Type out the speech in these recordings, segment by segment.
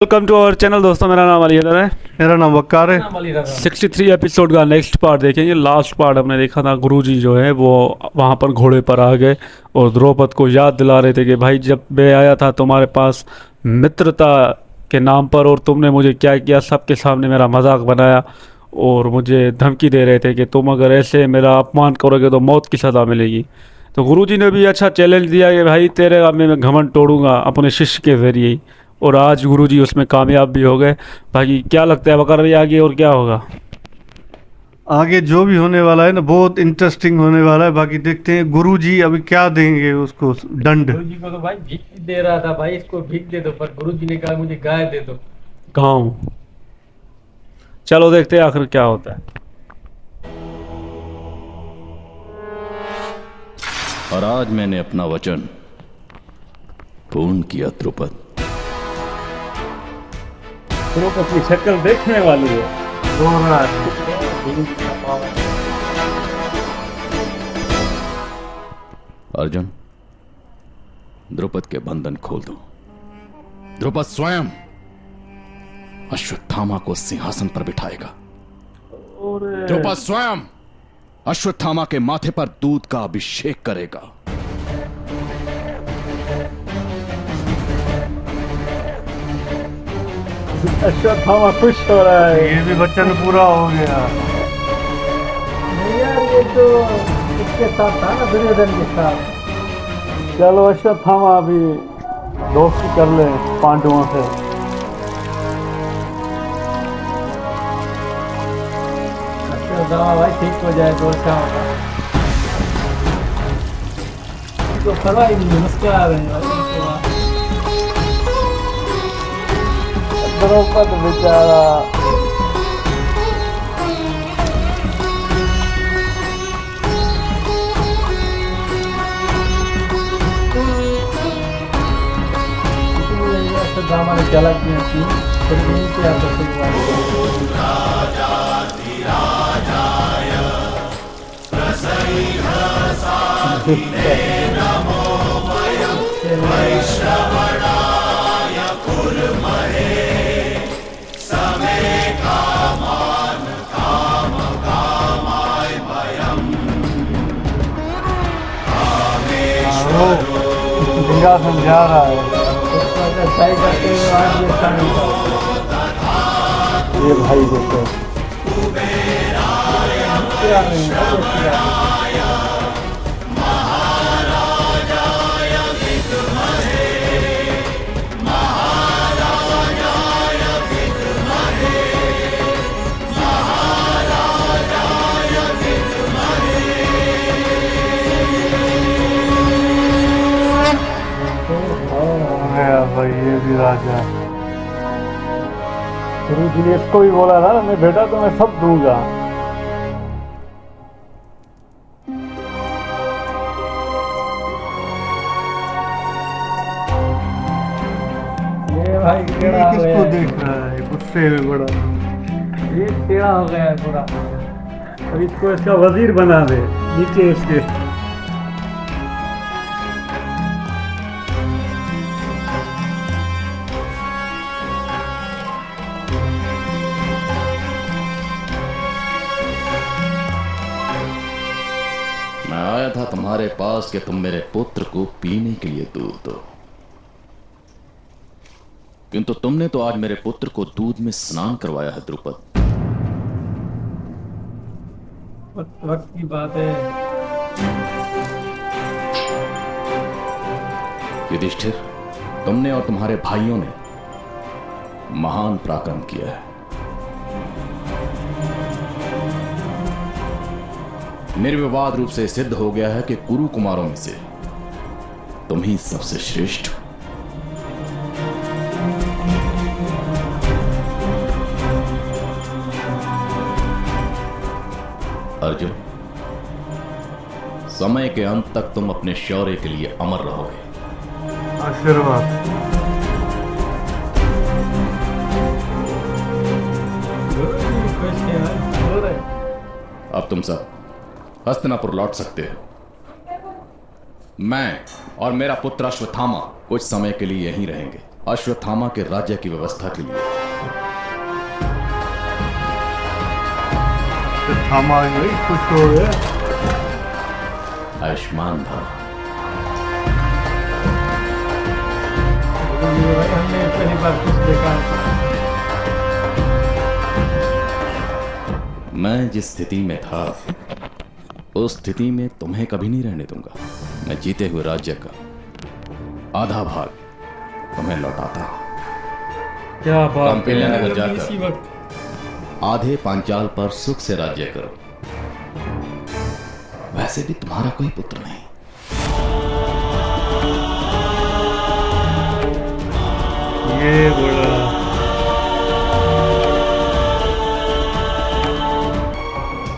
Welcome to our channel दोस्तों। मेरा नाम अली हैदर है। मेरा नाम वक्कार है। 63 एपिसोड का नेक्स्ट पार्ट देखेंगे। लास्ट पार्ट हमने देखा था, गुरुजी जो है वो वहाँ पर घोड़े पर आ गए और द्रौपद को याद दिला रहे थे कि भाई जब मैं आया था तुम्हारे पास मित्रता के नाम पर और तुमने मुझे क्या किया, सबके सामने मेरा मजाक बनाया और मुझे धमकी दे रहे थे कि तुम अगर ऐसे मेरा अपमान करोगे तो मौत की सज़ा मिलेगी। तो गुरुजी ने भी अच्छा चैलेंज दिया कि भाई तेरे अब मैं घमंड तोड़ूंगा अपने शिष्य के ज़रिए ही, और आज गुरुजी उसमें कामयाब भी हो गए। बाकी क्या लगता है वकार भाई, आगे और क्या होगा? आगे जो भी होने वाला है ना, बहुत इंटरेस्टिंग होने वाला है। बाकी देखते हैं गुरुजी अभी क्या देंगे उसको दंड। गुरुजी को तो भाई भीख दे रहा था, भाई इसको भीख दे दो, पर गुरुजी ने कहा मुझे गाय दे दो। कहाँ हूँ? चलो देखते हैं आखिर क्या होता है। और आज मैंने अपना वचन पूर्ण किया द्रुपद। द्रौपद की शक्ल देखने वाली है। अर्जुन, द्रुपद के बंधन खोल दो। द्रुपद स्वयं अश्वत्थामा को सिंहासन पर बिठाएगा। द्रुपद स्वयं अश्वत्थामा के माथे पर दूध का अभिषेक करेगा। अश्वत्थामा खुश हो रहा है। ये भी वचन पूरा हो गया। नहीं यार, ये तो इसके साथ था ना, दुर्योधन के साथ। चलो अश्वत्थामा अभी दोस्ती कर ले पांडवों से। अश्वत्थामा भाई ठीक हो जाए तो अच्छा होगा। तो परवाह ही नहीं, मुस्कुरा रहे हैं भाई इसके बाद। द्रौपद बेचारा अश्वत्थामा ने क्या लग गया थी, फिर नहीं किया तो धीरा समझा रहा है। सही करते हुए आज भी अच्छा नहीं था। ये भाई देखो क्या नहीं है, भाई ये भी राजा। गुरुजी ने इसको भी बोला था ना, मैं बेटा तुम्हें सब दूंगा। ये भाई ये टेढ़ा हो किसको गया देख रहा है गुस्से में बड़ा। है। ये टेढ़ा हो गया है पूरा। अब इसको इसका वजीर बना दे नीचे इसके। मैं आया था तुम्हारे पास कि तुम मेरे पुत्र को पीने के लिए दूध दो, किंतु तुमने तो आज मेरे पुत्र को दूध में स्नान करवाया है द्रुपद। वक्त की बात है। युधिष्ठिर, तुमने और तुम्हारे भाइयों ने महान पराक्रम किया है। निर्विवाद रूप से सिद्ध हो गया है कि कुरु कुमारों में से तुम ही सबसे श्रेष्ठ हो। अर्जुन, समय के अंत तक तुम अपने शौर्य के लिए अमर रहोगे। आशीर्वाद। अब तुम सब हस्तिनापुर लौट सकते हो। मैं और मेरा पुत्र अश्वत्थामा कुछ समय के लिए यहीं रहेंगे। अश्वत्थामा के राज्य की व्यवस्था के लिए। थामा गई, खुश हो गए। आयुष्मान भव। भाई हमने पहली बार कुछ देखा है। मैं जिस स्थिति में था उस स्थिति में तुम्हें कभी नहीं रहने दूंगा। मैं जीते हुए राज्य का आधा भाग तुम्हें लौटाता हूं। क्या बात कौंपिल्य है। नगर इसी जाकर वक्त आधे पांचाल पर सुख से राज्य करो। वैसे भी तुम्हारा कोई पुत्र नहीं। ये बोला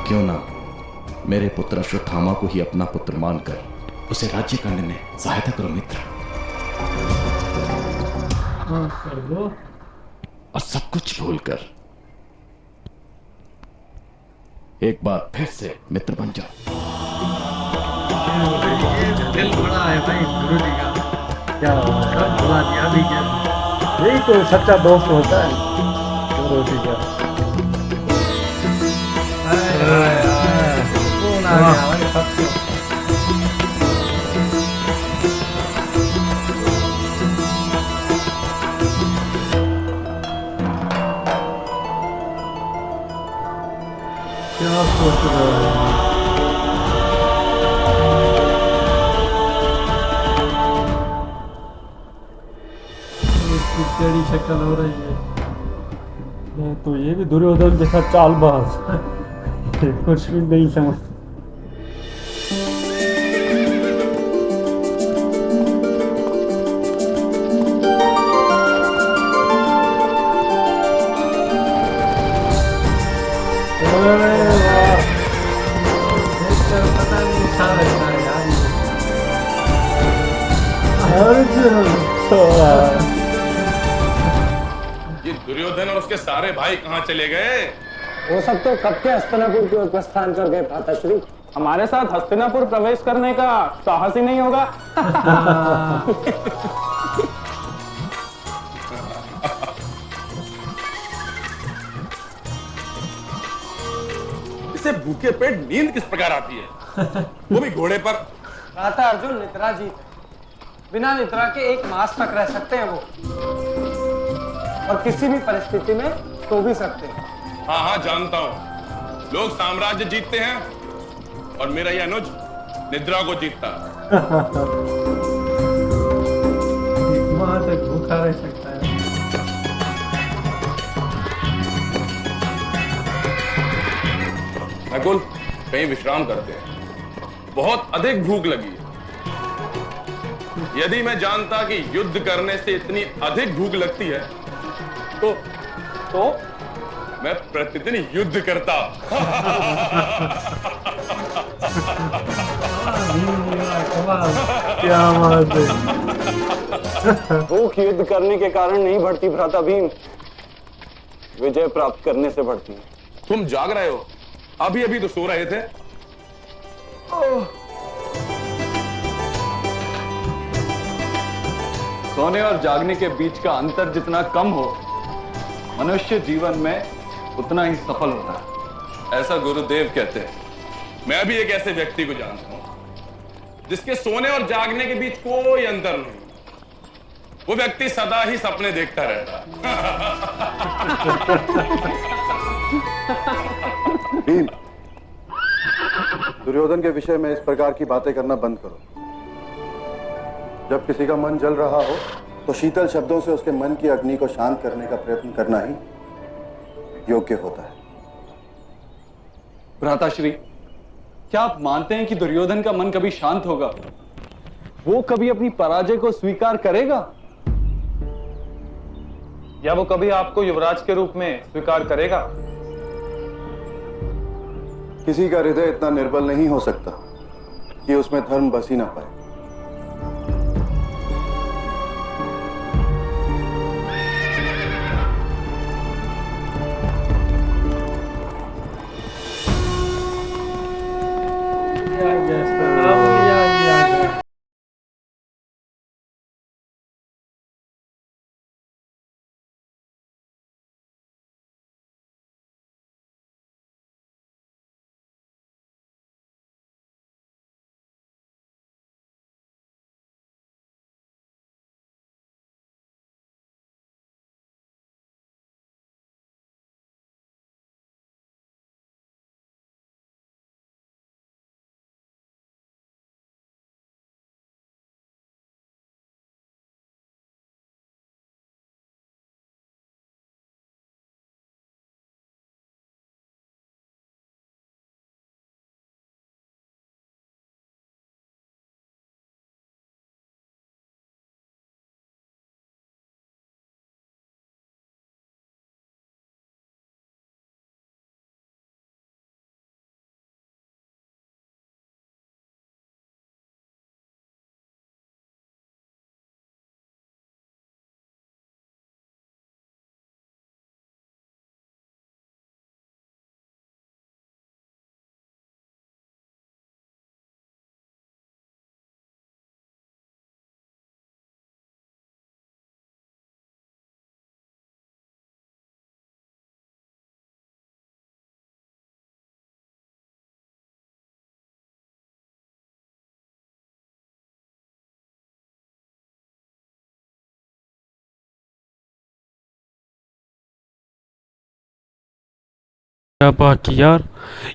क्यों ना मेरे पुत्र अश्वत्थामा को ही अपना पुत्र मानकर उसे राज्य करने में सहायता करो मित्र। हाँ, कर दो। और सब कुछ भूलकर एक बार फिर से मित्र बन जाओ। दिल बड़ा है भाई गुरु जी का। क्या सब भुला दिया अभी क्या। यही तो सच्चा दोस्त होता है। गुरु जी का। कौन आ गया भाई सबसे। क्या सोच रहा है? इसकी टेढ़ी शक्ल हो रही है। तो ये भी दुर्योधन जैसा चालबाज। कुछ भी नहीं समझ। देखकर पता नहीं अच्छा लगता है यार। ये दुर्योधन और उसके सारे भाई कहाँ चले गए? वो सब तो कब के हस्तिनापुर की ओर प्रस्थान कर गए भ्राताश्री। हमारे साथ हस्तिनापुर प्रवेश करने का साहस ही नहीं होगा। इसे भूखे पेट नींद किस प्रकार आती है? वो भी घोड़े पर। भ्राता अर्जुन निद्रा जी बिना निद्रा के 1 मास तक रह सकते हैं वो, और किसी भी परिस्थिति में सो भी सकते हैं। हाँ हाँ जानता हूँ। लोग साम्राज्य जीतते हैं और मेरा यह अनुज निद्रा को जीतता। वहां तक भूखा रह सकता है। नकुल कहीं विश्राम करते हैं। बहुत अधिक भूख लगी है। यदि मैं जानता कि युद्ध करने से इतनी अधिक भूख लगती है तो मैं प्रतिदिन युद्ध करता। क्या बात है। भूख युद्ध करने के कारण नहीं बढ़ती भ्राता भीम, विजय प्राप्त करने से बढ़ती है। तुम जाग रहे हो? अभी अभी तो सो रहे थे। सोने और जागने के बीच का अंतर जितना कम हो, मनुष्य जीवन में उतना ही सफल होता है। ऐसा गुरुदेव कहते हैं। मैं भी एक ऐसे व्यक्ति को जानता हूं जिसके सोने और जागने के बीच कोई अंतर नहीं। वो व्यक्ति सदा ही सपने देखता रहता है। भीम, दुर्योधन के विषय में इस प्रकार की बातें करना बंद करो। जब किसी का मन जल रहा हो तो शीतल शब्दों से उसके मन की अग्नि को शांत करने का प्रयत्न करना ही योग्य होता है। भ्राताश्री, क्या आप मानते हैं कि दुर्योधन का मन कभी शांत होगा? वो कभी अपनी पराजय को स्वीकार करेगा? या वो कभी आपको युवराज के रूप में स्वीकार करेगा? किसी का हृदय इतना निर्बल नहीं हो सकता कि उसमें धर्म बस ही ना पाए। क्या बात की यार,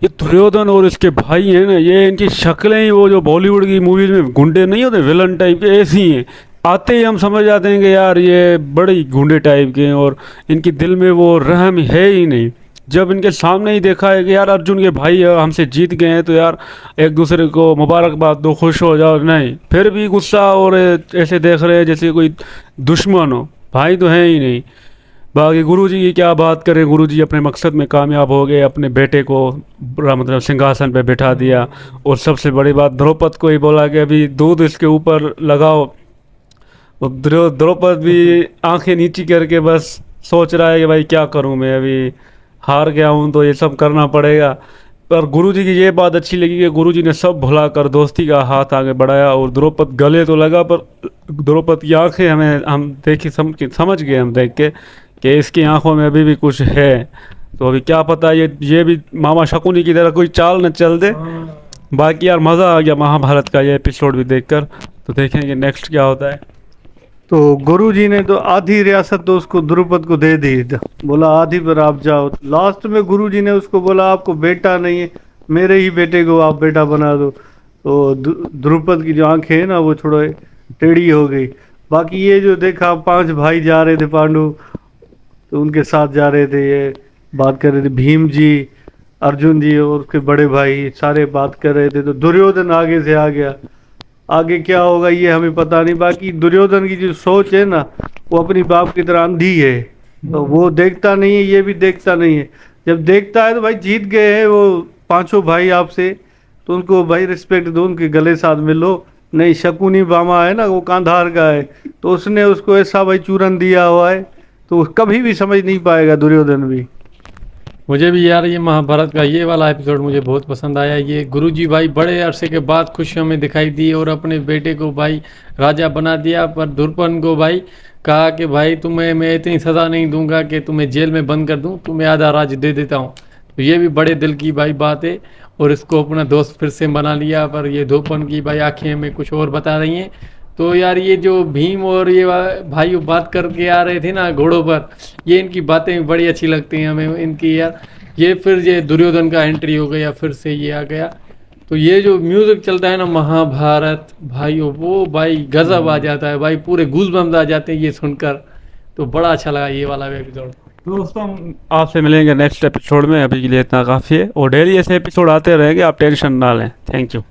ये दुर्योधन और इसके भाई हैं ना, ये इनकी शक्लें ही वो जो बॉलीवुड की मूवीज में गुंडे नहीं होते विलन टाइप के, ऐसी ही हैं। आते ही हम समझ जाते हैं कि यार ये बड़े गुंडे टाइप के हैं और इनकी दिल में वो रहम है ही नहीं। जब इनके सामने ही देखा है कि यार अर्जुन के भाई हमसे जीत गए हैं तो यार एक दूसरे को मुबारकबाद दो, खुश हो जाओ, नहीं फिर भी गुस्सा और ऐसे देख रहे हैं जैसे कोई दुश्मन हो। भाई तो हैं ही नहीं। बाकी गुरुजी की क्या बात करें, गुरुजी अपने मकसद में कामयाब हो गए, अपने बेटे को मतलब सिंहासन पे बिठा दिया। और सबसे बड़ी बात द्रौपद को ही बोला कि अभी दूध इसके ऊपर लगाओ। द्रौपद भी आंखें नीची करके बस सोच रहा है कि भाई क्या करूं, मैं अभी हार गया हूं तो ये सब करना पड़ेगा। पर गुरुजी की ये बात अच्छी लगी कि गुरुजी ने सब भुलाकर दोस्ती का हाथ आगे बढ़ाया और द्रौपद गले तो लगा पर द्रौपद की आंखें हम देखी समझ गए हम देख के कि इसकी आंखों में अभी भी कुछ है। तो अभी क्या पता ये भी मामा शकुनी की तरह कोई चाल न चल दे। बाकी यार मज़ा आ गया महाभारत का ये एपिसोड भी देखकर। तो देखेंगे नेक्स्ट क्या होता है। तो गुरुजी ने तो आधी रियासत तो उसको द्रुपद को दे दी, बोला आधी पर आप जाओ। लास्ट में गुरुजी ने उसको बोला आपको बेटा नहीं है, मेरे ही बेटे को आप बेटा बना दो। तो द्रुपद की जो आंखें हैं ना वो थोड़ा टेढ़ी हो गई। बाकी ये जो देखा 5 भाई जा रहे थे पांडु, तो उनके साथ जा रहे थे, ये बात कर रहे थे भीम जी, अर्जुन जी और उसके बड़े भाई सारे बात कर रहे थे। तो दुर्योधन आगे से आ गया। आगे क्या होगा ये हमें पता नहीं। बाकी दुर्योधन की जो सोच है ना वो अपनी बाप की तरह अंधी है, तो वो देखता नहीं है, ये भी देखता नहीं है। जब देखता है तो भाई जीत गए हैं वो 5 भाई आपसे, तो उनको भाई रिस्पेक्ट दो, उनके गले साथ मिलो। नहीं शकुनी बामा है ना वो कांधार का है, तो उसने उसको ऐसा भाई चूरन दिया हुआ है, तो कभी भी समझ नहीं पाएगा दुर्योधन भी। मुझे भी यार ये महाभारत का ये वाला एपिसोड मुझे बहुत पसंद आया। ये गुरुजी भाई बड़े अरसे के बाद खुशियों में दिखाई दी और अपने बेटे को भाई राजा बना दिया। पर दुर्योधन को भाई कहा कि भाई तुम्हें मैं इतनी सज़ा नहीं दूंगा कि तुम्हें जेल में बंद कर दूं, तुम्हें आधा राज्य दे देता हूं। तो ये भी बड़े दिल की भाई बात है और इसको अपना दोस्त फिर से बना लिया। पर ये दुर्योधन की भाई आंखें हमें कुछ और बता रही हैं। तो यार ये जो भीम और ये भाई बात करके आ रहे थे ना घोड़ों पर, ये इनकी बातें बड़ी अच्छी लगती हैं हमें इनकी यार। ये फिर ये दुर्योधन का एंट्री हो गया, फिर से ये आ गया। तो ये जो म्यूजिक चलता है ना महाभारत भाइयों, वो भाई गजब आ जाता है भाई, पूरे गूज़बम्स आ जाते हैं ये सुनकर। तो बड़ा अच्छा लगा ये वाला एपिसोड। दोस्तों आपसे मिलेंगे नेक्स्ट एपिसोड में, अभी के लिए इतना काफ़ी है। और डेली ऐसे एपिसोड आते रहेंगे, आप टेंशन ना लें। Thank you.